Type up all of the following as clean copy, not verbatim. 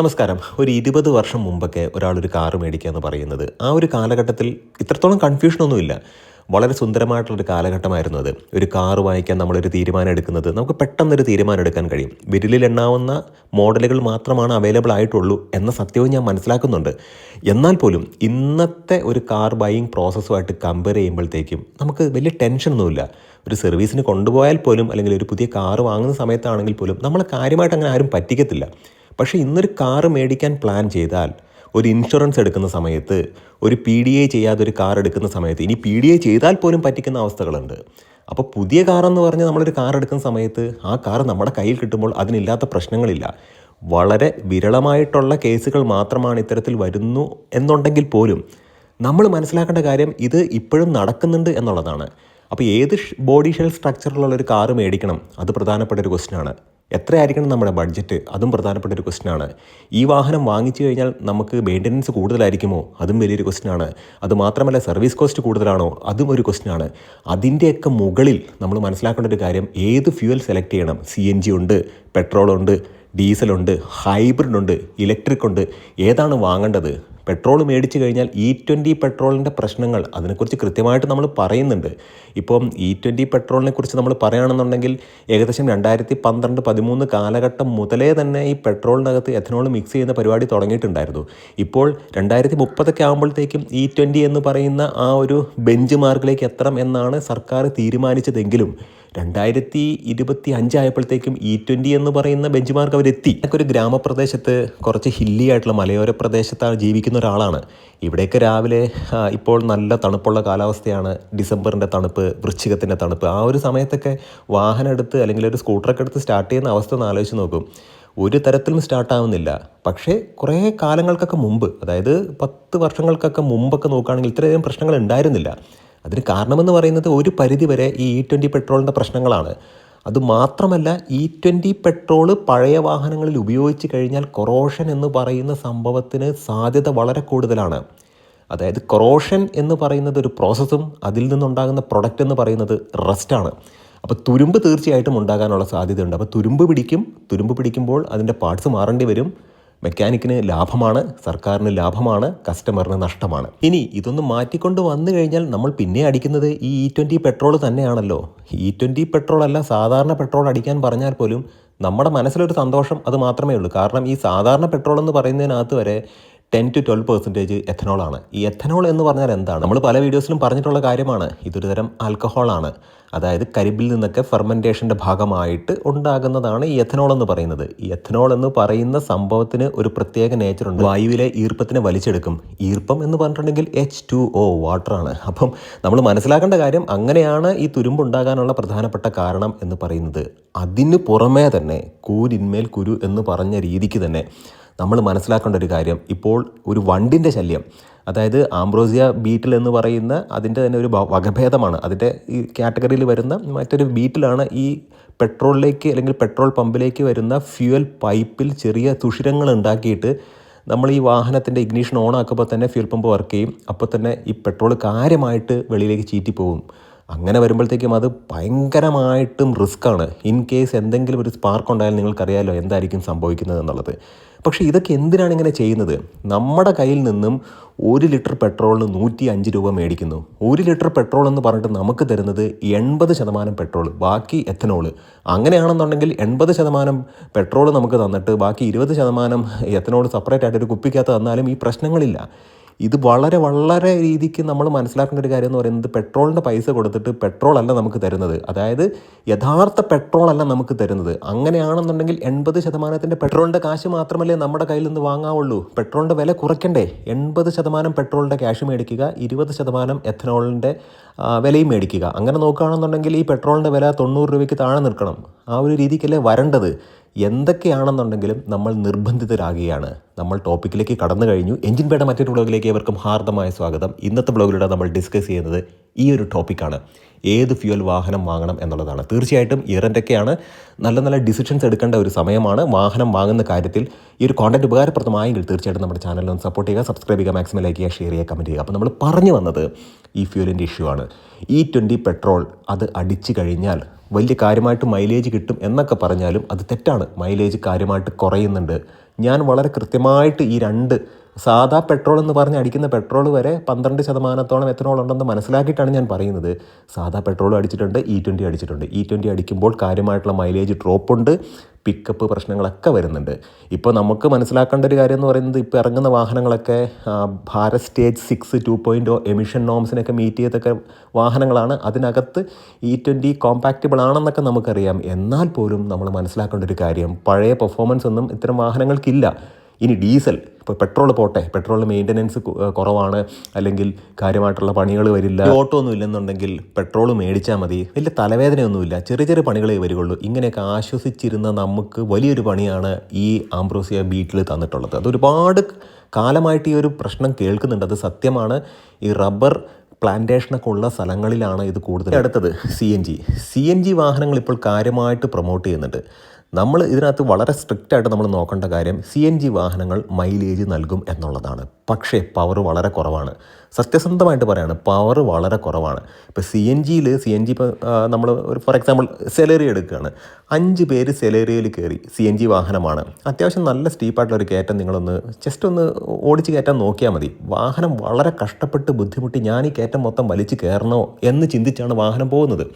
നമസ്കാരം. ഒരു 20 വർഷം മുമ്പൊക്കെ ഒരാളൊരു കാറ് മേടിക്കുക എന്ന് പറയുന്നത്, ആ ഒരു കാലഘട്ടത്തിൽ ഇത്രത്തോളം കൺഫ്യൂഷനൊന്നുമില്ല. വളരെ സുന്ദരമായിട്ടുള്ളൊരു കാലഘട്ടമായിരുന്നു അത്. ഒരു കാറ് വാങ്ങിക്കാൻ നമ്മളൊരു തീരുമാനം എടുക്കുന്നത് നമുക്ക് പെട്ടെന്നൊരു തീരുമാനം എടുക്കാൻ കഴിയും. വിരലിലെണ്ണാവുന്ന മോഡലുകൾ മാത്രമാണ് അവൈലബിൾ ആയിട്ടുള്ളൂ എന്ന സത്യവും ഞാൻ മനസ്സിലാക്കുന്നുണ്ട്. എന്നാൽ പോലും ഇന്നത്തെ ഒരു കാർ ബൈയിങ് പ്രോസസ്സുമായിട്ട് കമ്പയർ ചെയ്യുമ്പോഴത്തേക്കും നമുക്ക് വലിയ ടെൻഷനൊന്നുമില്ല. ഒരു സർവീസിന് കൊണ്ടുപോയാൽ പോലും, അല്ലെങ്കിൽ ഒരു പുതിയ കാറ് വാങ്ങുന്ന സമയത്താണെങ്കിൽ പോലും നമ്മളെ കാര്യമായിട്ട് അങ്ങനെ ആരും പറ്റിക്കത്തില്ല. പക്ഷേ ഇന്നൊരു കാറ് മേടിക്കാൻ പ്ലാൻ ചെയ്താൽ, ഒരു ഇൻഷുറൻസ് എടുക്കുന്ന സമയത്ത്, ഒരു PDA ചെയ്യാതെ ഒരു കാർ എടുക്കുന്ന സമയത്ത്, ഇനി PDA ചെയ്താൽ പോലും പറ്റിക്കുന്ന അവസ്ഥകളുണ്ട്. അപ്പോൾ പുതിയ കാറെന്ന് പറഞ്ഞ് നമ്മളൊരു കാർ എടുക്കുന്ന സമയത്ത് ആ കാർ നമ്മുടെ കയ്യിൽ കിട്ടുമ്പോൾ അതിനില്ലാത്ത പ്രശ്നങ്ങളില്ല. വളരെ വിരളമായിട്ടുള്ള കേസുകൾ മാത്രമാണ് ഇത്തരത്തിൽ വരുന്നു എന്നുണ്ടെങ്കിൽ പോലും നമ്മൾ മനസ്സിലാക്കേണ്ട കാര്യം ഇത് ഇപ്പോഴും നടക്കുന്നുണ്ട് എന്നുള്ളതാണ്. അപ്പോൾ ഏത് ബോഡി ഷെൽ സ്ട്രക്ചറിലുള്ള ഒരു കാറ് മേടിക്കണം, അത് പ്രധാനപ്പെട്ട ഒരു ക്വസ്റ്റ്യനാണ്. എത്രയായിരിക്കണം നമ്മുടെ ബഡ്ജറ്റ്, അതും പ്രധാനപ്പെട്ട ഒരു ക്വസ്റ്റ്യനാണ്. ഈ വാഹനം വാങ്ങിച്ചു കഴിഞ്ഞാൽ നമുക്ക് മെയിൻ്റനൻസ് കൂടുതലായിരിക്കുമോ, അതും വലിയൊരു ക്വസ്റ്റ്യനാണ്. അതുമാത്രമല്ല, സർവീസ് കോസ്റ്റ് കൂടുതലാണോ, അതും ഒരു ക്വസ്റ്റ്യനാണ്. അതിൻ്റെയൊക്കെ മുകളിൽ നമ്മൾ മനസ്സിലാക്കേണ്ട ഒരു കാര്യം, ഏത് ഫ്യൂവൽ സെലക്ട് ചെയ്യണം. CNG ഉണ്ട്, പെട്രോളുണ്ട്, ഡീസലുണ്ട്, ഹൈബ്രിഡ് ഉണ്ട്, ഇലക്ട്രിക് ഉണ്ട്. ഏതാണ് വാങ്ങേണ്ടത്? പെട്രോൾ മേടിച്ച് കഴിഞ്ഞാൽ E20 പെട്രോളിൻ്റെ പ്രശ്നങ്ങൾ, അതിനെക്കുറിച്ച് കൃത്യമായിട്ട് നമ്മൾ പറയുന്നുണ്ട്. ഇപ്പം E20 പെട്രോളിനെ കുറിച്ച് നമ്മൾ പറയുകയാണെന്നുണ്ടെങ്കിൽ ഏകദേശം 2012-13 കാലഘട്ടം മുതലേ തന്നെ ഈ പെട്രോളിനകത്ത് എഥനോൾ മിക്സ് ചെയ്യുന്ന പരിപാടി തുടങ്ങിയിട്ടുണ്ടായിരുന്നു. ഇപ്പോൾ 2030 ആകുമ്പോഴത്തേക്കും E20 എന്ന് പറയുന്ന ആ ഒരു ബെഞ്ച് മാർക്കിലേക്ക് എത്തണം എന്നാണ് സർക്കാർ തീരുമാനിച്ചതെങ്കിലും 2025 ആയപ്പോഴത്തേക്കും E20 എന്ന് പറയുന്ന ബെഞ്ച് മാർക്ക് അവരെത്തി. ഒരു ഗ്രാമപ്രദേശത്ത്, കുറച്ച് ഹില്ലി ആയിട്ടുള്ള മലയോര പ്രദേശത്താണ് ജീവിക്കുന്ന ഒരാളാണ്. ഇവിടെയൊക്കെ രാവിലെ ഇപ്പോൾ നല്ല തണുപ്പുള്ള കാലാവസ്ഥയാണ്. ഡിസംബറിൻ്റെ തണുപ്പ്, വൃശ്ചികത്തിൻ്റെ തണുപ്പ്. ആ ഒരു സമയത്തൊക്കെ വാഹനം എടുത്ത്, അല്ലെങ്കിൽ ഒരു സ്കൂട്ടറൊക്കെ എടുത്ത് സ്റ്റാർട്ട് ചെയ്യുന്ന അവസ്ഥ ഒന്ന് ആലോചിച്ച് നോക്കും. ഒരു തരത്തിലും സ്റ്റാർട്ടാവുന്നില്ല. പക്ഷേ കുറേ കാലങ്ങൾക്കൊക്കെ മുമ്പ്, അതായത് 10 വർഷങ്ങൾക്കൊക്കെ മുമ്പൊക്കെ നോക്കുകയാണെങ്കിൽ ഇത്രയധികം പ്രശ്നങ്ങൾ ഉണ്ടായിരുന്നില്ല. അതിന് കാരണമെന്ന് പറയുന്നത് ഒരു പരിധിവരെ ഈ E20 പെട്രോളിൻ്റെ പ്രശ്നങ്ങളാണ്. അതുമാത്രമല്ല, E20 പെട്രോള് പഴയ വാഹനങ്ങളിൽ ഉപയോഗിച്ച് കഴിഞ്ഞാൽ കൊറോഷൻ എന്ന് പറയുന്ന സംഭവത്തിന് സാധ്യത വളരെ കൂടുതലാണ്. അതായത് കൊറോഷൻ എന്ന് പറയുന്നത് ഒരു പ്രോസസ്സും അതിൽ നിന്നുണ്ടാകുന്ന പ്രൊഡക്റ്റ് എന്ന് പറയുന്നത് റസ്റ്റാണ്. അപ്പോൾ തുരുമ്പ് തീർച്ചയായിട്ടും ഉണ്ടാകാനുള്ള സാധ്യതയുണ്ട്. അപ്പോൾ തുരുമ്പ് പിടിക്കുമ്പോൾ അതിൻ്റെ പാർട്സ് മാറേണ്ടി വരും. മെക്കാനിക്കിന് ലാഭമാണ്, സർക്കാരിന് ലാഭമാണ്, കസ്റ്റമറിന് നഷ്ടമാണ്. ഇനി ഇതൊന്ന് മാറ്റിക്കൊണ്ട് വന്നു കഴിഞ്ഞാൽ നമ്മൾ പിന്നെ അടിക്കുന്നത് ഈ E20 പെട്രോൾ തന്നെയാണല്ലോ. E20 പെട്രോൾ അല്ല, സാധാരണ പെട്രോൾ അടിക്കാൻ പറഞ്ഞാൽ പോലും നമ്മുടെ മനസ്സിലൊരു സന്തോഷം അത് മാത്രമേ ഉള്ളൂ. കാരണം ഈ സാധാരണ പെട്രോൾ എന്ന് പറയുന്നതിനകത്ത് വരെ 10-12% എഥനോളാണ്. ഈ എഥനോൾ എന്ന് പറഞ്ഞാൽ എന്താണ്? നമ്മൾ പല വീഡിയോസിലും പറഞ്ഞിട്ടുള്ള കാര്യമാണ്. ഇതൊരു തരം ആൽക്കഹോളാണ്. അതായത് കരിമ്പിൽ നിന്നൊക്കെ ഫെർമെൻറ്റേഷൻ്റെ ഭാഗമായിട്ട് ഉണ്ടാകുന്നതാണ് ഈ എഥനോൾ എന്ന് പറയുന്നത്. ഈ എഥനോൾ എന്ന് പറയുന്ന സംഭവത്തിന് ഒരു പ്രത്യേക നേച്ചറുണ്ട്. വായുവിലെ ഈർപ്പത്തിനെ വലിച്ചെടുക്കും. ഈർപ്പം എന്ന് പറഞ്ഞിട്ടുണ്ടെങ്കിൽ H2O, വാട്ടറാണ്. അപ്പം നമ്മൾ മനസ്സിലാക്കേണ്ട കാര്യം, അങ്ങനെയാണ് ഈ തുരുമ്പുണ്ടാകാനുള്ള പ്രധാനപ്പെട്ട കാരണം എന്ന് പറയുന്നത്. അതിന് പുറമേ തന്നെ കൂരിന്മേൽ കുരു എന്ന് പറഞ്ഞ രീതിക്ക് തന്നെ നമ്മൾ മനസ്സിലാക്കേണ്ട ഒരു കാര്യം, ഇപ്പോൾ ഒരു വണ്ടിൻ്റെ ശല്യം, അതായത് ആംബ്രോസിയ ബീറ്റിൽ എന്ന് പറയുന്ന അതിൻ്റെ തന്നെ ഒരു വകഭേദമാണ്. അതിൻ്റെ ഈ കാറ്റഗറിയിൽ വരുന്ന മറ്റൊരു ബീറ്റിലാണ് ഈ പെട്രോളിലേക്ക്, അല്ലെങ്കിൽ പെട്രോൾ പമ്പിലേക്ക് വരുന്ന ഫ്യൂവൽ പൈപ്പിൽ ചെറിയ സുഷിരങ്ങൾ ഉണ്ടാക്കിയിട്ട് നമ്മൾ ഈ വാഹനത്തിൻ്റെ ഇഗ്നീഷൻ ഓൺ ആക്കുമ്പോൾ തന്നെ ഫ്യൂൽ പമ്പ് വർക്ക് ചെയ്യും. അപ്പോൾ തന്നെ ഈ പെട്രോൾ കാര്യമായിട്ട് വെളിയിലേക്ക് ചീറ്റിപ്പോവും. അങ്ങനെ വരുമ്പോഴത്തേക്കും അത് ഭയങ്കരമായിട്ടും റിസ്ക്കാണ്. ഇൻ കേസ് എന്തെങ്കിലും ഒരു സ്പാർക്ക് ഉണ്ടായാൽ നിങ്ങൾക്കറിയാമല്ലോ എന്തായിരിക്കും സംഭവിക്കുന്നത് എന്നുള്ളത്. പക്ഷേ ഇതൊക്കെ എന്തിനാണ് ഇങ്ങനെ ചെയ്യുന്നത്? നമ്മുടെ കയ്യിൽ നിന്നും 1 ലിറ്റർ പെട്രോളിന് 105 രൂപ മേടിക്കുന്നു. 1 ലിറ്റർ പെട്രോൾ എന്ന് പറഞ്ഞിട്ട് നമുക്ക് തരുന്നത് 80% പെട്രോൾ, ബാക്കി എഥനോൾ. അങ്ങനെയാണെന്നുണ്ടെങ്കിൽ 80% പെട്രോൾ നമുക്ക് തന്നിട്ട് ബാക്കി 20% എഥനോൾ സെപ്പറേറ്റ് ആയിട്ട് ഒരു കുപ്പിക്കകത്ത് തന്നാലും ഈ പ്രശ്നങ്ങളില്ല. ഇത് വളരെ വളരെ രീതിക്ക് നമ്മൾ മനസ്സിലാക്കേണ്ട ഒരു കാര്യം എന്ന് പറയുന്നത്, പെട്രോളിൻ്റെ പൈസ കൊടുത്തിട്ട് പെട്രോൾ അല്ല നമുക്ക് തരുന്നത്. അതായത് യഥാർത്ഥ പെട്രോൾ അല്ല നമുക്ക് തരുന്നത്. അങ്ങനെയാണെന്നുണ്ടെങ്കിൽ 80% പെട്രോളിൻ്റെ കാശ് മാത്രമല്ലേ നമ്മുടെ കയ്യിൽ നിന്ന് വാങ്ങാവുള്ളൂ. പെട്രോളിൻ്റെ വില കുറയ്ക്കണ്ടേ? 80% പെട്രോളിൻ്റെ ക്യാഷ് മേടിക്കുക, 20% എഥനോളിൻ്റെ വിലയും മേടിക്കുക. അങ്ങനെ നോക്കുകയാണെന്നുണ്ടെങ്കിൽ ഈ പെട്രോളിൻ്റെ വില 90 രൂപയ്ക്ക് താഴെ നിൽക്കണം. ആ ഒരു രീതിക്കല്ലേ വരേണ്ടത്. എന്തൊക്കെയാണെന്നുണ്ടെങ്കിലും നമ്മൾ നിർബന്ധിതരാകുകയാണ്. നമ്മൾ ടോപ്പിക്കിലേക്ക് കടന്നു കഴിഞ്ഞു. എഞ്ചിൻ ബേയുടെ മറ്റൊരു ബ്ലോഗിലേക്ക് ഏവർക്കും ഹാർദമായ സ്വാഗതം. ഇന്നത്തെ ബ്ലോഗിലൂടെ നമ്മൾ ഡിസ്കസ് ചെയ്യുന്നത് ഈ ഒരു ടോപ്പിക്കാണ്. ഏത് ഫ്യൂവൽ വാഹനം വാങ്ങണം എന്നുള്ളതാണ്. തീർച്ചയായിട്ടും ഇയറിൻ്റെയൊക്കെയാണ് നല്ല നല്ല ഡിസിഷൻസ് എടുക്കേണ്ട ഒരു സമയമാണ് വാഹനം വാങ്ങുന്ന കാര്യത്തിൽ. ഈ ഒരു കോണ്ടന്റ് ഉപകാരപ്രദമായെങ്കിൽ തീർച്ചയായിട്ടും നമ്മുടെ ചാനലിൽ സപ്പോർട്ട് ചെയ്യുക, സബ്സ്ക്രൈബ് ചെയ്യുക, മാക്സിമം ലൈക്ക് ചെയ്യുക, ഷെയർ ചെയ്യുക, കമൻറ്റ് ചെയ്യുക. അപ്പോൾ നമ്മൾ പറഞ്ഞു വന്നത് ഈ ഫ്യൂവലിൻ്റെ ഇഷ്യൂ ആണ്. E20 പെട്രോൾ അത് അടിച്ചു കഴിഞ്ഞാൽ വലിയ കാര്യമായിട്ട് മൈലേജ് കിട്ടും എന്നൊക്കെ പറഞ്ഞാലും അത് തെറ്റാണ്. മൈലേജ് കാര്യമായിട്ട് കുറയുന്നുണ്ട്. ഞാൻ വളരെ കൃത്യമായിട്ട് ഈ രണ്ട് സാധാ പെട്രോൾ എന്ന് പറഞ്ഞ് അടിക്കുന്ന പെട്രോൾ വരെ 12% എത്തനോൾ ഉണ്ടെന്ന് മനസ്സിലാക്കിയിട്ടാണ് ഞാൻ പറയുന്നത്. സാധാ പെട്രോളും അടിച്ചിട്ടുണ്ട്, E20 അടിച്ചിട്ടുണ്ട്. E20 അടിക്കുമ്പോൾ കാര്യമായിട്ടുള്ള മൈലേജ് ഡ്രോപ്പുണ്ട്, പിക്കപ്പ് പ്രശ്നങ്ങളൊക്കെ വരുന്നുണ്ട്. ഇപ്പോൾ നമുക്ക് മനസ്സിലാക്കേണ്ട ഒരു കാര്യം എന്ന് പറയുന്നത്, ഇപ്പോൾ ഇറങ്ങുന്ന വാഹനങ്ങളൊക്കെ ഭാരത് സ്റ്റേജ് 6 2.0 എമിഷൻ നോംസിനൊക്കെ മീറ്റ് ചെയ്തൊക്കെ വാഹനങ്ങളാണ്. അതിനകത്ത് E20 കോമ്പാക്റ്റബിൾ ആണെന്നൊക്കെ നമുക്കറിയാം. എന്നാൽ പോലും നമ്മൾ മനസ്സിലാക്കേണ്ട ഒരു കാര്യം, പഴയ പെർഫോമൻസ് ഒന്നും ഇത്തരം വാഹനങ്ങൾക്കില്ല. ഇനി ഡീസൽ, ഇപ്പോൾ പെട്രോൾ പോട്ടെ, പെട്രോളിന് മെയിൻ്റനൻസ് കുറവാണ്, അല്ലെങ്കിൽ കാര്യമായിട്ടുള്ള പണികൾ വരില്ല, ഓട്ടോ ഒന്നും ഇല്ലെന്നുണ്ടെങ്കിൽ പെട്രോൾ മേടിച്ചാൽ മതി, വലിയ തലവേദനയൊന്നുമില്ല, ചെറിയ ചെറിയ പണികളേ വരികയുള്ളൂ. ഇങ്ങനെയൊക്കെ ആശ്വസിച്ചിരുന്ന നമുക്ക് വലിയൊരു പണിയാണ് ഈ ആംബ്രോസിയ ബീറ്റിൽ തന്നിട്ടുള്ളത്. അതൊരുപാട് കാലമായിട്ട് ഈ ഒരു പ്രശ്നം കേൾക്കുന്നുണ്ട്, അത് സത്യമാണ്. ഈ റബ്ബർ പ്ലാന്റേഷനൊക്കെ ഉള്ള സ്ഥലങ്ങളിലാണ് ഇത് കൂടുതൽ. അടുത്തത് CNG വാഹനങ്ങൾ ഇപ്പോൾ കാര്യമായിട്ട് പ്രൊമോട്ട് ചെയ്യുന്നുണ്ട്. നമ്മൾ ഇതിനകത്ത് വളരെ സ്ട്രിക്റ്റായിട്ട് നമ്മൾ നോക്കേണ്ട കാര്യം, CNG വാഹനങ്ങൾ മൈലേജ് നൽകും എന്നുള്ളതാണ്. പക്ഷേ പവർ വളരെ കുറവാണ്. സത്യസന്ധമായിട്ട് പറയാണ്, പവർ വളരെ കുറവാണ്. ഇപ്പോൾ CNG ഇപ്പോൾ നമ്മൾ ഒരു ഫോർ എക്സാമ്പിൾ സെലേറി എടുക്കുകയാണ്. 5 പേര് സെലേറിയയിൽ കയറി, CNG വാഹനമാണ്, അത്യാവശ്യം നല്ല സ്റ്റീപ്പായിട്ടുള്ളൊരു കയറ്റം, നിങ്ങളൊന്ന് ജസ്റ്റ് ഒന്ന് ഓടിച്ച് കയറ്റാൻ നോക്കിയാൽ മതി. വാഹനം വളരെ കഷ്ടപ്പെട്ട് ബുദ്ധിമുട്ടി ഞാൻ ഈ കയറ്റം മൊത്തം വലിച്ച് കയറണോ എന്ന് ചിന്തിച്ചാണ് വാഹനം പോകുന്നത്.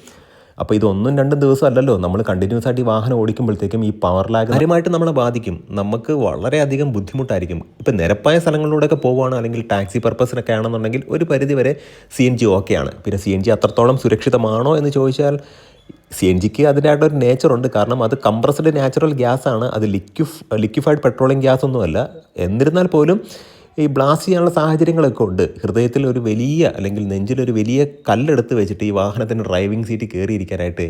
അപ്പോൾ ഇത് 1-2 ദിവസം അല്ലല്ലോ, നമ്മൾ കണ്ടിന്യൂസ് ആയിട്ട് ഈ വാഹനം ഓടിക്കുമ്പോഴത്തേക്കും ഈ പവർ ലാഗ് കാര്യമായിട്ട് നമ്മളെ ബാധിക്കും. നമുക്ക് വളരെയധികം ബുദ്ധിമുട്ടായിരിക്കും. ഇപ്പോൾ നിരപ്പായ സ്ഥലങ്ങളിലൂടെയൊക്കെ പോവുകയാണ്, അല്ലെങ്കിൽ ടാക്സി പർപ്പസിനൊക്കെ ആണെന്നുണ്ടെങ്കിൽ ഒരു പരിധി വരെ CNG ഓക്കെയാണ്. പിന്നെ CNG അത്രത്തോളം സുരക്ഷിതമാണോ എന്ന് ചോദിച്ചാൽ, CNGക്ക് അതിൻ്റെതായിട്ടൊരു നേച്ചറുണ്ട്. കാരണം അത് കംപ്രസ്ഡ് നാച്ചുറൽ ഗ്യാസ് ആണ്, അത് ലിക്വിഫൈഡ് പെട്രോളിയം ഗ്യാസ് ഒന്നുമല്ല. എന്നിരുന്നാൽ പോലും ഈ ബ്ലാസ്റ്റ് ചെയ്യാനുള്ള സാഹചര്യങ്ങളൊക്കെ ഉണ്ട്. ഹൃദയത്തിൽ ഒരു വലിയ, അല്ലെങ്കിൽ നെഞ്ചിലൊരു വലിയ കല്ലെടുത്ത് വെച്ചിട്ട് ഈ വാഹനത്തിൻ്റെ ഡ്രൈവിംഗ് സീറ്റ് കയറിയിരിക്കാനായിട്ട്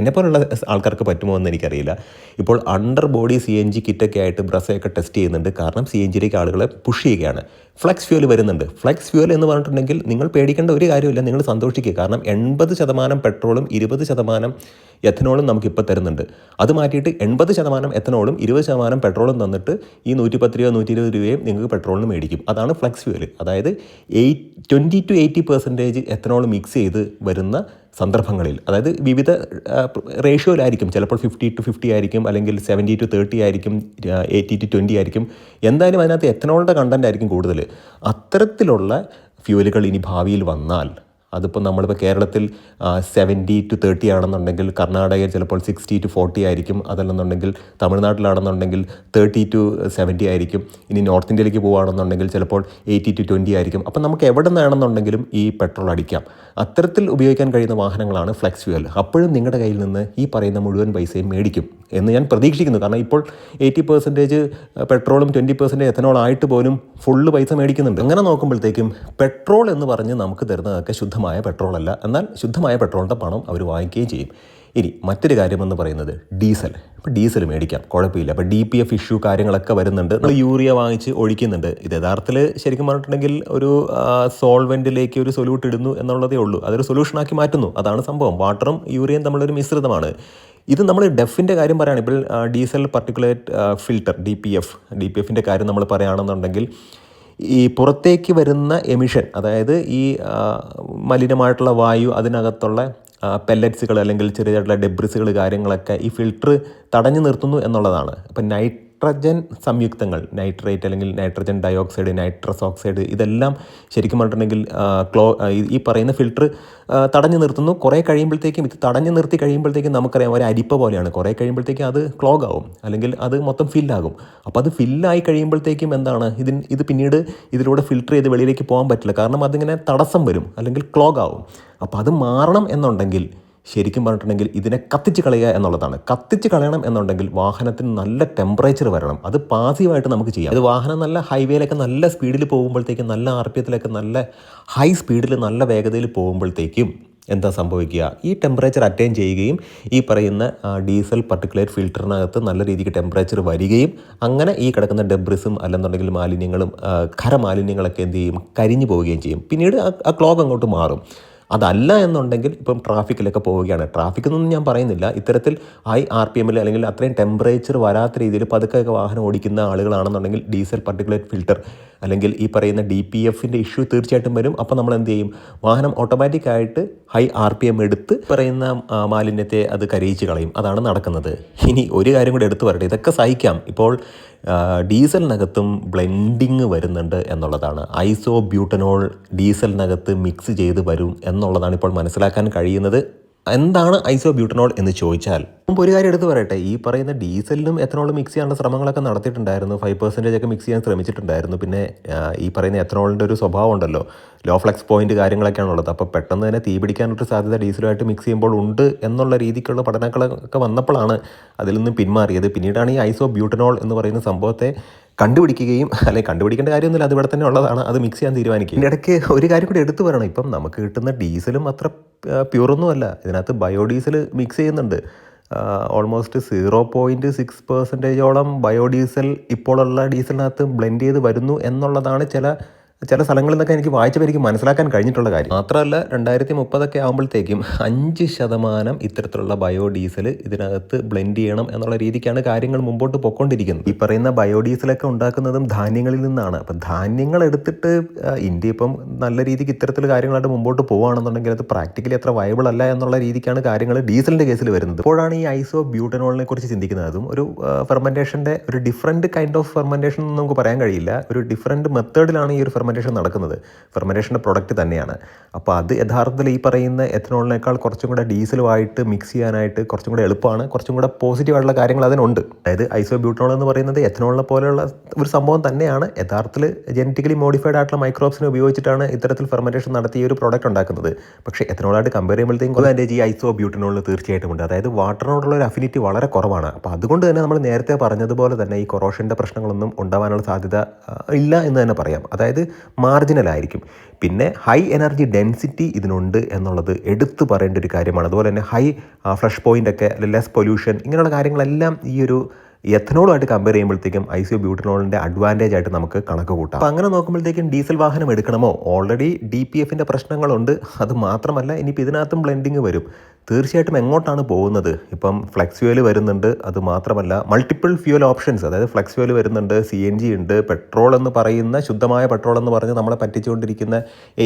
എന്നെപ്പോലുള്ള ആൾക്കാർക്ക് പറ്റുമോ എന്ന് എനിക്കറിയില്ല. ഇപ്പോൾ അണ്ടർ ബോഡി CNG കിറ്റൊക്കെ ആയിട്ട് ബ്രസയൊക്കെ ടെസ്റ്റ് ചെയ്യുന്നുണ്ട്. കാരണം CNGയിലേക്ക് ആളുകളെ പുഷ് ചെയ്യുകയാണ്. ഫ്ലെക്സ് ഫ്യൂൽ വരുന്നുണ്ട്. ഫ്ലെക്സ് ഫ്യൂൽ എന്ന് പറഞ്ഞിട്ടുണ്ടെങ്കിൽ നിങ്ങൾ പേടിക്കേണ്ട ഒരു കാര്യമില്ല, നിങ്ങൾ സന്തോഷിക്കുക. കാരണം 80% പെട്രോളും 20% എഥനോളും നമുക്കിപ്പോൾ തരുന്നുണ്ട്. അത് മാറ്റിയിട്ട് 80% എഥനോളും 20% പെട്രോളും തന്നിട്ട് ഈ 110 രൂപ 120 രൂപയും നിങ്ങൾക്ക് പെട്രോളിന് മേടിക്കും. അതാണ് ഫ്ലെക്സ് ഫ്യൂൽ. അതായത് 20 to 80% എഥനോൾ മിക്സ് ചെയ്ത് വരുന്ന സന്ദർഭങ്ങളിൽ, അതായത് വിവിധ റേഷ്യോയിലായിരിക്കും. ചിലപ്പോൾ 50 to 50 ആയിരിക്കും, അല്ലെങ്കിൽ 70 to 30 ആയിരിക്കും, 80 to 20 ആയിരിക്കും. എന്തായാലും അതിനകത്ത് എഥനോളിൻ്റെ കണ്ടൻ്റ് ആയിരിക്കും കൂടുതൽ. അത്തരത്തിലുള്ള ഫ്യൂലുകൾ ഇനി ഭാവിയിൽ വന്നാൽ, അതിപ്പോൾ നമ്മളിപ്പോൾ കേരളത്തിൽ 70 to 30 ആണെന്നുണ്ടെങ്കിൽ കർണാടകയിൽ ചിലപ്പോൾ 60 to 40 ആയിരിക്കും. അതല്ലെന്നുണ്ടെങ്കിൽ തമിഴ്നാട്ടിലാണെന്നുണ്ടെങ്കിൽ 30 to 70 ആയിരിക്കും. ഇനി നോർത്ത് ഇന്ത്യയിലേക്ക് പോകുകയാണെന്നുണ്ടെങ്കിൽ ചിലപ്പോൾ 80 to 20 ആയിരിക്കും. അപ്പം നമുക്ക് എവിടെ നിന്നാണെന്നുണ്ടെങ്കിലും ഈ പെട്രോൾ അടിക്കാം. അത്തരത്തിൽ ഉപയോഗിക്കാൻ കഴിയുന്ന വാഹനങ്ങളാണ് ഫ്ലെക്സ് ഫ്യൂൽ. അപ്പോഴും നിങ്ങളുടെ കയ്യിൽ നിന്ന് ഈ പറയുന്ന മുഴുവൻ പൈസയും മേടിക്കും എന്ന് ഞാൻ പ്രതീക്ഷിക്കുന്നു. കാരണം ഇപ്പോൾ 80% പെട്രോളും 20% എഥനോൾ ആയിട്ട് പോലും ഫുള്ള് പൈസ മേടിക്കുന്നുണ്ട്. അങ്ങനെ നോക്കുമ്പോഴത്തേക്കും പെട്രോൾ എന്ന് പറഞ്ഞ് നമുക്ക് തരുന്നതൊക്കെ ശുദ്ധമായ പെട്രോളല്ല. എന്നാൽ ശുദ്ധമായ പെട്രോളിൻ്റെ പണം അവർ വാങ്ങിക്കുകയും ചെയ്യും. ഇനി മറ്റൊരു കാര്യമെന്ന് പറയുന്നത് ഡീസൽ. ഇപ്പോൾ ഡീസൽ മേടിക്കാം, കുഴപ്പമില്ല. അപ്പോൾ DPF ഇഷ്യൂ കാര്യങ്ങളൊക്കെ വരുന്നുണ്ട്. നമ്മൾ യൂറിയ വാങ്ങിച്ച് ഒഴിക്കുന്നുണ്ട്. ഇത് യഥാർത്ഥത്തിൽ ശരിക്കും പറഞ്ഞിട്ടുണ്ടെങ്കിൽ ഒരു സോൾവെൻറ്റിലേക്ക് ഒരു സൊല്യൂട്ട് ഇടുന്നു എന്നുള്ളതേ ഉള്ളൂ. അതൊരു സൊല്യൂഷനാക്കി മാറ്റുന്നു. അതാണ് സംഭവം. വാട്ടറും യൂറിയയും തമ്മിലൊരു മിശ്രിതമാണ്. ഇത് നമ്മൾ ഡെഫിൻ്റെ കാര്യം പറയുകയാണ്. ഇപ്പോൾ ഡീസൽ പർട്ടിക്കുലേറ്റ് ഫിൽട്ടർ DPFിൻ്റെ കാര്യം നമ്മൾ പറയുകയാണെന്നുണ്ടെങ്കിൽ, ഈ പുറത്തേക്ക് വരുന്ന എമിഷൻ, അതായത് ഈ മലിനമായിട്ടുള്ള വായു, അതിനകത്തുള്ള പെല്ലറ്റ്സുകൾ അല്ലെങ്കിൽ ചെറിയതായിട്ടുള്ള ഡെബ്രിസുകൾ കാര്യങ്ങളൊക്കെ ഈ ഫിൽട്ടർ തടഞ്ഞു നിർത്തുന്നു എന്നുള്ളതാണ്. അപ്പം നൈട്രജൻ സംയുക്തങ്ങൾ, നൈട്രേറ്റ് അല്ലെങ്കിൽ നൈട്രജൻ ഡയോക്സൈഡ്, നൈട്രസ് ഓക്സൈഡ്, ഇതെല്ലാം ശരിക്കും പറഞ്ഞിട്ടുണ്ടെങ്കിൽ ഈ പറയുന്ന ഫിൽട്ടർ തടഞ്ഞു നിർത്തുന്നു. കുറേ കഴിയുമ്പോഴത്തേക്കും ഇത് തടഞ്ഞു നിർത്തി കഴിയുമ്പോഴത്തേക്കും നമുക്കറിയാം ഒരു അരിപ്പ പോലെയാണ്. കുറേ കഴിയുമ്പോഴത്തേക്കും അത് ക്ലോഗ് ആവും, അല്ലെങ്കിൽ അത് മൊത്തം ഫില്ലാകും. അപ്പോൾ അത് ഫില്ലായി കഴിയുമ്പോഴത്തേക്കും എന്താണ്, ഇത് പിന്നീട് ഇതിലൂടെ ഫിൽട്ടർ ചെയ്ത് വെളിയിലേക്ക് പോകാൻ പറ്റില്ല. കാരണം അതിങ്ങനെ തടസ്സം വരും, അല്ലെങ്കിൽ ക്ലോഗ് ആവും. അപ്പോൾ അത് മാറണം എന്നുണ്ടെങ്കിൽ ശരിക്കും പറഞ്ഞിട്ടുണ്ടെങ്കിൽ ഇതിനെ കത്തിച്ച് കളയുക എന്നുള്ളതാണ്. കത്തിച്ച് കളയണം എന്നുണ്ടെങ്കിൽ വാഹനത്തിന് നല്ല ടെമ്പറേച്ചർ വരണം. അത് പാസീവായിട്ട് നമുക്ക് ചെയ്യാം. അത് വാഹനം നല്ല ഹൈവേയിലൊക്കെ നല്ല സ്പീഡിൽ പോകുമ്പോഴത്തേക്കും, നല്ല RPMലൊക്കെ നല്ല ഹൈ സ്പീഡിൽ നല്ല വേഗതയിൽ പോകുമ്പോഴത്തേക്കും എന്താ സംഭവിക്കുക, ഈ ടെമ്പറേച്ചർ അറ്റൈൻ ചെയ്യുകയും ഈ പറയുന്ന ഡീസൽ പർട്ടിക്കുലേറ്റ് ഫിൽറ്ററിനകത്ത് നല്ല രീതിക്ക് ടെമ്പറേച്ചർ വരികയും അങ്ങനെ ഈ കിടക്കുന്ന ഡെബ്രിസും അല്ലെന്നുണ്ടെങ്കിൽ മാലിന്യങ്ങളും ഖരമാലിന്യങ്ങളൊക്കെ എന്ത് ചെയ്യും, കരിഞ്ഞു പോവുകയും ചെയ്യും. പിന്നീട് ആ ക്ലോഗ് അങ്ങോട്ട് മാറും. അതല്ല എന്നുണ്ടെങ്കിൽ ഇപ്പം ട്രാഫിക്കിലൊക്കെ പോവുകയാണ്, ട്രാഫിക്കെന്നൊന്നും ഞാൻ പറയുന്നില്ല, ഇത്തരത്തിൽ ഹൈ RPMൽ അല്ലെങ്കിൽ അത്രയും ടെമ്പറേച്ചർ വരാത്ത രീതിയിൽ പതുക്കെ വാഹനം ഓടിക്കുന്ന ആളുകളാണെന്നുണ്ടെങ്കിൽ ഡീസൽ പർട്ടിക്കുലേറ്റ് ഫിൽറ്റർ അല്ലെങ്കിൽ ഈ പറയുന്ന DPFിൻ്റെ ഇഷ്യൂ തീർച്ചയായിട്ടും വരും. അപ്പോൾ നമ്മൾ എന്ത് ചെയ്യും, വാഹനം ഓട്ടോമാറ്റിക്കായിട്ട് ഹൈ RPM എടുത്ത് പറയുന്ന മാലിന്യത്തെ അത് കരയിച്ച് കളയും. അതാണ് നടക്കുന്നത്. ഇനി ഒരു കാര്യം കൂടി എടുത്തു പറയട്ടെ, ഇതൊക്കെ സഹിക്കാം. ഇപ്പോൾ ഡീസലിനകത്തും ബ്ലെൻഡിങ് വരുന്നുണ്ട് എന്നുള്ളതാണ്. ഐസോബ്യൂട്ടനോൾ ഡീസലിനകത്ത് മിക്സ് ചെയ്ത് വരും എന്നുള്ളതാണ് ഇപ്പോൾ മനസ്സിലാക്കാൻ കഴിയുന്നത്. എന്താണ് ഐസോബ്യൂട്ടനോൾ എന്ന് ചോദിച്ചാൽ, മുമ്പ് ഒരു കാര്യം എടുത്ത് പറയട്ടെ, ഈ പറയുന്ന ഡീസലിനും എത്തനോളും മിക്സ് ചെയ്യാനുള്ള ശ്രമങ്ങളൊക്കെ നടത്തിയിട്ടുണ്ടായിരുന്നു. 5% ഒക്കെ മിക്സ് ചെയ്യാൻ ശ്രമിച്ചിട്ടുണ്ടായിരുന്നു. പിന്നെ ഈ പറയുന്ന എത്തനോളിൻ്റെ ഒരു സ്വഭാവം ഉണ്ടല്ലോ, ലോ ഫ്ലക്സ് പോയിന്റ് കാര്യങ്ങളൊക്കെയാണ് ഉള്ളത്. അപ്പോൾ പെട്ടെന്ന് തന്നെ തീ പിടിക്കാനൊരു സാധ്യത ഡീസലുമായിട്ട് മിക്സ് ചെയ്യുമ്പോൾ ഉണ്ട് എന്നുള്ള രീതിക്കുള്ള പഠനങ്ങളൊക്കെ വന്നപ്പോഴാണ് അതിൽ നിന്ന് പിന്മാറിയത്. പിന്നീടാണ് ഈ ഐസോബ്യൂട്ടനോൾ എന്ന് പറയുന്ന സംഭവത്തെ കണ്ടുപിടിക്കുകയും, അല്ലെങ്കിൽ കണ്ടുപിടിക്കേണ്ട കാര്യമൊന്നുമില്ല, അത് ഇവിടെ തന്നെ ഉള്ളതാണ്, അത് മിക്സ് ചെയ്യാൻ തീരുമാനിക്കും. ഇടയ്ക്ക് ഒരു കാര്യം കൂടി എടുത്തു പറയണം, ഇപ്പം നമുക്ക് കിട്ടുന്ന ഡീസലും അത്ര പ്യൂറൊന്നുമല്ല. ഇതിനകത്ത് ബയോഡീസൽ മിക്സ് ചെയ്യുന്നുണ്ട്. ഓൾമോസ്റ്റ് 0.6% ബയോഡീസൽ ഇപ്പോഴുള്ള ഡീസലിനകത്ത് ബ്ലെൻഡ് ചെയ്ത് വരുന്നു എന്നുള്ളതാണ് ചില സ്ഥലങ്ങളിൽ നിന്നൊക്കെ എനിക്ക് വായിച്ചപ്പോൾ എനിക്ക് മനസ്സിലാക്കാൻ കഴിഞ്ഞിട്ടുള്ള കാര്യം. മാത്രമല്ല 2030 ആകുമ്പോഴത്തേക്കും 5% ഇത്തരത്തിലുള്ള ബയോഡീസൽ ഇതിനകത്ത് ബ്ലെൻഡ് ചെയ്യണം എന്നുള്ള രീതിക്കാണ് കാര്യങ്ങൾ മുമ്പോട്ട് പൊയ്ക്കൊണ്ടിരിക്കുന്നത്. ഈ പറയുന്ന ബയോഡീസലൊക്കെ ഉണ്ടാക്കുന്നതും ധാന്യങ്ങളിൽ നിന്നാണ്. അപ്പം ധാന്യങ്ങൾ എടുത്തിട്ട് ഇന്ത്യ ഇപ്പം നല്ല രീതിക്ക് ഇത്തരത്തിലുള്ള കാര്യങ്ങളായിട്ട് മുമ്പോട്ട് പോവുകയാണെന്നുണ്ടെങ്കിൽ അത് പ്രാക്ടിക്കലി അത്ര വയബിൾ അല്ല എന്നുള്ള രീതിക്കാണ് കാര്യങ്ങൾ ഡീസലിൻ്റെ കേസിൽ വരുന്നത്. അപ്പോഴാണ് ഈ ഐസോബ്യൂട്ടനോളിനെ കുറിച്ച് ചിന്തിക്കുന്നത്. അതും ഒരു ഫെർമെൻറ്റേഷൻ്റെ ഒരു ഡിഫറൻറ്റ് കൈൻഡ് ഓഫ് ഫെർമെൻറ്റേഷൻ എന്ന് നമുക്ക് പറയാൻ കഴിയില്ല. ഒരു ഡിഫറൻറ്റ് മെത്തേഡിലാണ് ഈ ഒരു ഫെർമെൻറ്റേഷൻ നടക്കുന്നത്. ഫെർമെൻറ്റേഷൻ്റെ പ്രൊഡക്റ്റ് തന്നെയാണ്. അപ്പോൾ അത് യഥാർത്ഥത്തിൽ ഈ പറയുന്ന എത്തനോളിനേക്കാൾ കുറച്ചും കൂടെ ഡീസലുമായിട്ട് മിക്സ് ചെയ്യാനായിട്ട് കുറച്ചും കൂടെ എളുപ്പമാണ്. കുറച്ചും കൂടെ പോസിറ്റീവായിട്ടുള്ള കാര്യങ്ങൾ അതിനുണ്ട്. അതായത് ഐസോബ്യൂട്ടനോൾ എന്ന് പറയുന്നത് എത്തനോളിനെ പോലെയുള്ള ഒരു സംഭവം തന്നെയാണ്. യഥാർത്ഥത്തിൽ ജനറ്റിക്കലി മോഡിഫൈഡ് ആയിട്ടുള്ള മൈക്രോബ്സിനെ ഉപയോഗിച്ചിട്ടാണ് ഇത്തരത്തിൽ ഫെർമെൻറ്റേഷൻ നടത്തി ഈ ഒരു പ്രോഡക്റ്റ് ഉണ്ടാക്കുന്നത്. പക്ഷേ എത്തനോളായിട്ട് കമ്പയർ ചെയ്യുമ്പോഴത്തേക്കും അഡ്വാൻറ്റേജ് ഈ ഐസോബ്യൂട്ടനോളിന് തീർച്ചയായിട്ടും ഉണ്ട്. അതായത് വാട്ടറിനോടുള്ള ഒരു അഫിനിറ്റി വളരെ കുറവാണ്. അപ്പോൾ അതുകൊണ്ട് തന്നെ നമ്മൾ നേരത്തെ പറഞ്ഞതുപോലെ തന്നെ ഈ കൊറോഷൻ്റെ പ്രശ്നങ്ങളൊന്നും ഉണ്ടാവാനുള്ള സാധ്യത ഇല്ല എന്ന് തന്നെ പറയാം. അതായത് മാർജിനലായിരിക്കും. പിന്നെ ഹൈ എനർജി ഡെൻസിറ്റി ഇതിനുണ്ട് എന്നുള്ളത് എടുത്തു പറയേണ്ട ഒരു കാര്യമാണ്. അതുപോലെ തന്നെ ഹൈ ഫ്ലഷ് പോയിൻ്റ് ഒക്കെ, ലെസ് പൊല്യൂഷൻ, ഇങ്ങനെയുള്ള കാര്യങ്ങളെല്ലാം ഈ ഒരു എത്തനോളുമായിട്ട് കമ്പയർ ചെയ്യുമ്പോഴത്തേക്കും ഐസോബ്യൂട്ടനോളിൻ്റെ അഡ്വാൻറ്റേജ് ആയിട്ട് നമുക്ക് കണക്ക് കൂട്ടാം. അപ്പോൾ അങ്ങനെ നോക്കുമ്പോഴത്തേക്കും ഡീസൽ വാഹനം എടുക്കണമോ? ഓൾറെഡി DPFൻ്റെ പ്രശ്നങ്ങളുണ്ട്. അത് മാത്രമല്ല ഇനിയിപ്പോൾ ഇതിനകത്തും ബ്ലെൻഡിങ് വരും. തീർച്ചയായിട്ടും എങ്ങോട്ടാണ് പോകുന്നത്? ഇപ്പം ഫ്ലെക്സ് ഫ്യൂവൽ വരുന്നുണ്ട്. അത് മാത്രമല്ല മൾട്ടിപ്പിൾ ഫ്യൂവൽ ഓപ്ഷൻസ്, അതായത് ഫ്ലെക്സ് ഫ്യൂവൽ വരുന്നുണ്ട്, CNG ഉണ്ട്, പെട്രോൾ എന്ന് പറയുന്ന ശുദ്ധമായ പെട്രോൾ എന്ന് പറഞ്ഞ് നമ്മളെ പറ്റിച്ചുകൊണ്ടിരിക്കുന്ന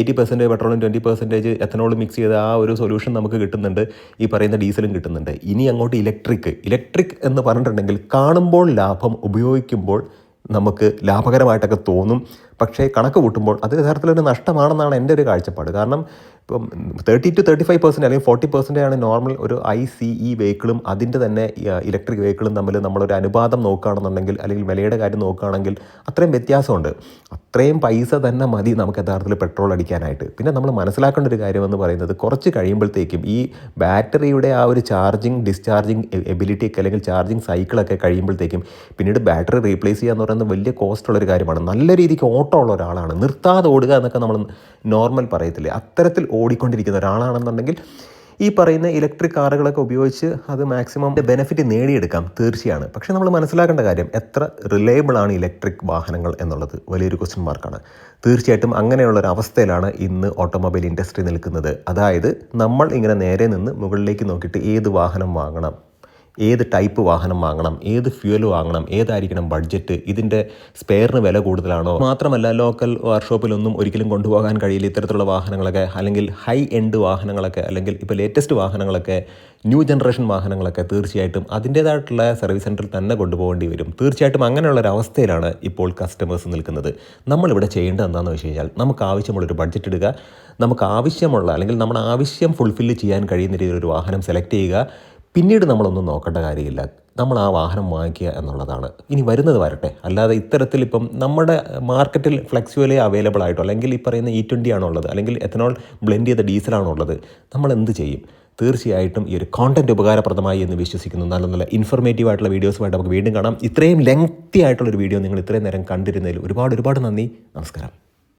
80% പെട്രോളും 20% എത്തനോൾ മിക്സ് ചെയ്ത ആ ഒരു സൊല്യൂഷൻ നമുക്ക് കിട്ടുന്നുണ്ട്. ഈ പറയുന്ന ഡീസലും കിട്ടുന്നുണ്ട്. ഇനി അങ്ങോട്ട് ഇലക്ട്രിക് എന്ന് പറഞ്ഞിട്ടുണ്ടെങ്കിൽ കാണുമ്പോൾ ലാഭം, ഉപയോഗിക്കുമ്പോൾ നമുക്ക് ലാഭകരമായിട്ടൊക്കെ തോന്നും. പക്ഷേ കണക്ക് കൂട്ടുമ്പോൾ അത് യഥാർത്ഥത്തിലൊരു നഷ്ടമാണെന്നാണ് എൻ്റെ ഒരു കാഴ്ചപ്പാട്. കാരണം ഇപ്പം 30 to 35% അല്ലെങ്കിൽ 40% ആണ് നോർമൽ ഒരു ICE വെഹിക്കിളും അതിൻ്റെ തന്നെ ഇലക്ട്രിക് വെഹിക്കിളും തമ്മിൽ നമ്മളൊരു അനുപാതം നോക്കുകയാണെന്നുണ്ടെങ്കിൽ, അല്ലെങ്കിൽ വിലയുടെ കാര്യം നോക്കുകയാണെങ്കിൽ അത്രയും വ്യത്യാസമുണ്ട്. അത്രയും പൈസ തന്നെ മതി നമുക്ക് യഥാർത്ഥത്തിൽ പെട്രോൾ അടിക്കാനായിട്ട്. പിന്നെ നമ്മൾ മനസ്സിലാക്കേണ്ട ഒരു കാര്യമെന്ന് പറയുന്നത്, കുറച്ച് കഴിയുമ്പോഴത്തേക്കും ഈ ബാറ്ററിയുടെ ആ ഒരു ഡിസ്ചാർജിങ് എബിലിറ്റി ഒക്കെ, അല്ലെങ്കിൽ ചാർജിങ് സൈക്കിളൊക്കെ കഴിയുമ്പോഴത്തേക്കും പിന്നീട് ബാറ്ററി റീപ്ലേസ് ചെയ്യുക എന്ന് പറയുന്നത് വലിയ കോസ്റ്റുള്ളൊരു കാര്യമാണ്. നല്ല രീതിക്ക് ഓട്ടം ഉള്ള ഒരാളാണ്, നിർത്താതെ ഓടുക എന്നൊക്കെ നമ്മൾ നോർമൽ പറയത്തില്ലേ, അത്തരത്തിൽ ഓടിക്കൊണ്ടിരിക്കുന്ന ഒരാളാണെന്നുണ്ടെങ്കിൽ ഈ പറയുന്ന ഇലക്ട്രിക് കാറുകളൊക്കെ ഉപയോഗിച്ച് അത് മാക്സിമം ബെനിഫിറ്റ് നേടിയെടുക്കാം, തീർച്ചയാണ്. പക്ഷേ നമ്മൾ മനസ്സിലാക്കേണ്ട കാര്യം, എത്ര റിലയബിൾ ആണ് ഇലക്ട്രിക് വാഹനങ്ങൾ എന്നുള്ളത് വലിയൊരു ക്വസ്റ്റ്യൻ മാർക്കാണ്. തീർച്ചയായിട്ടും അങ്ങനെയുള്ളൊരു അവസ്ഥയിലാണ് ഇന്ന് ഓട്ടോമൊബൈൽ ഇൻഡസ്ട്രി നിൽക്കുന്നത്. അതായത് നമ്മൾ ഇങ്ങനെ നേരെ നിന്ന് മുകളിലേക്ക് നോക്കിയിട്ട് ഏത് വാഹനം വാങ്ങണം, ഏത് ടൈപ്പ് വാഹനം വാങ്ങണം, ഏത് ഫ്യൂവൽ വാങ്ങണം, ഏതായിരിക്കണം ബഡ്ജറ്റ്, ഇതിൻ്റെ സ്പെയറിന് വില കൂടുതലാണോ, മാത്രമല്ല ലോക്കൽ വർക്ക്ഷോപ്പിലൊന്നും ഒരിക്കലും കൊണ്ടുപോകാൻ കഴിയില്ല ഇത്തരത്തിലുള്ള വാഹനങ്ങളൊക്കെ, അല്ലെങ്കിൽ ഹൈ എൻഡ് വാഹനങ്ങളൊക്കെ, അല്ലെങ്കിൽ ഇപ്പോൾ ലേറ്റസ്റ്റ് വാഹനങ്ങളൊക്കെ, ന്യൂ ജനറേഷൻ വാഹനങ്ങളൊക്കെ തീർച്ചയായിട്ടും അതിൻ്റേതായിട്ടുള്ള സർവീസ് സെൻറ്ററിൽ തന്നെ കൊണ്ടുപോകേണ്ടി വരും. തീർച്ചയായിട്ടും അങ്ങനെയുള്ളൊരവസ്ഥയിലാണ് ഇപ്പോൾ കസ്റ്റമേഴ്സ് നിൽക്കുന്നത്. നമ്മളിവിടെ ചെയ്യേണ്ടത് എന്താണെന്ന് വെച്ച് കഴിഞ്ഞാൽ, നമുക്ക് ആവശ്യമുള്ളൊരു ബഡ്ജറ്റ് ഇടുക, നമുക്ക് ആവശ്യമുള്ള, അല്ലെങ്കിൽ നമ്മുടെ ആവശ്യം ഫുൾഫില്ല് ചെയ്യാൻ കഴിയുന്ന രീതിയിലൊരു വാഹനം സെലക്ട് ചെയ്യുക. പിന്നീട് നമ്മളൊന്നും നോക്കേണ്ട കാര്യമില്ല, നമ്മൾ ആ വാഹനം വാങ്ങിക്കുക എന്നുള്ളതാണ്. ഇനി വരുന്നത് വരട്ടെ. അല്ലാതെ ഇത്തരത്തിൽ ഇപ്പം നമ്മുടെ മാർക്കറ്റിൽ ഫ്ലെക്സ് ഫ്യൂവലേ അവൈലബിൾ ആയിട്ടോ, അല്ലെങ്കിൽ ഈ പറയുന്ന E20 ആണുള്ളത്, അല്ലെങ്കിൽ എത്തനോൾ ബ്ലെൻഡ് ചെയ്ത ഡീസലാണുള്ളത്, നമ്മൾ എന്ത് ചെയ്യും? തീർച്ചയായിട്ടും ഈ ഒരു കോണ്ടന്റ് ഉപകാരപ്രദമായി എന്ന് വിശ്വസിക്കുന്നു. നല്ല നല്ല ഇൻഫർമേറ്റീവ് ആയിട്ടുള്ള വീഡിയോസുമായിട്ട് നമുക്ക് വീണ്ടും കാണാം. ഇത്രയും ലെങ്തി ആയിട്ടുള്ളൊരു വീഡിയോ നിങ്ങൾ ഇത്രയും നേരം കണ്ടിരുന്നതിൽ ഒരുപാട് നന്ദി. നമസ്കാരം.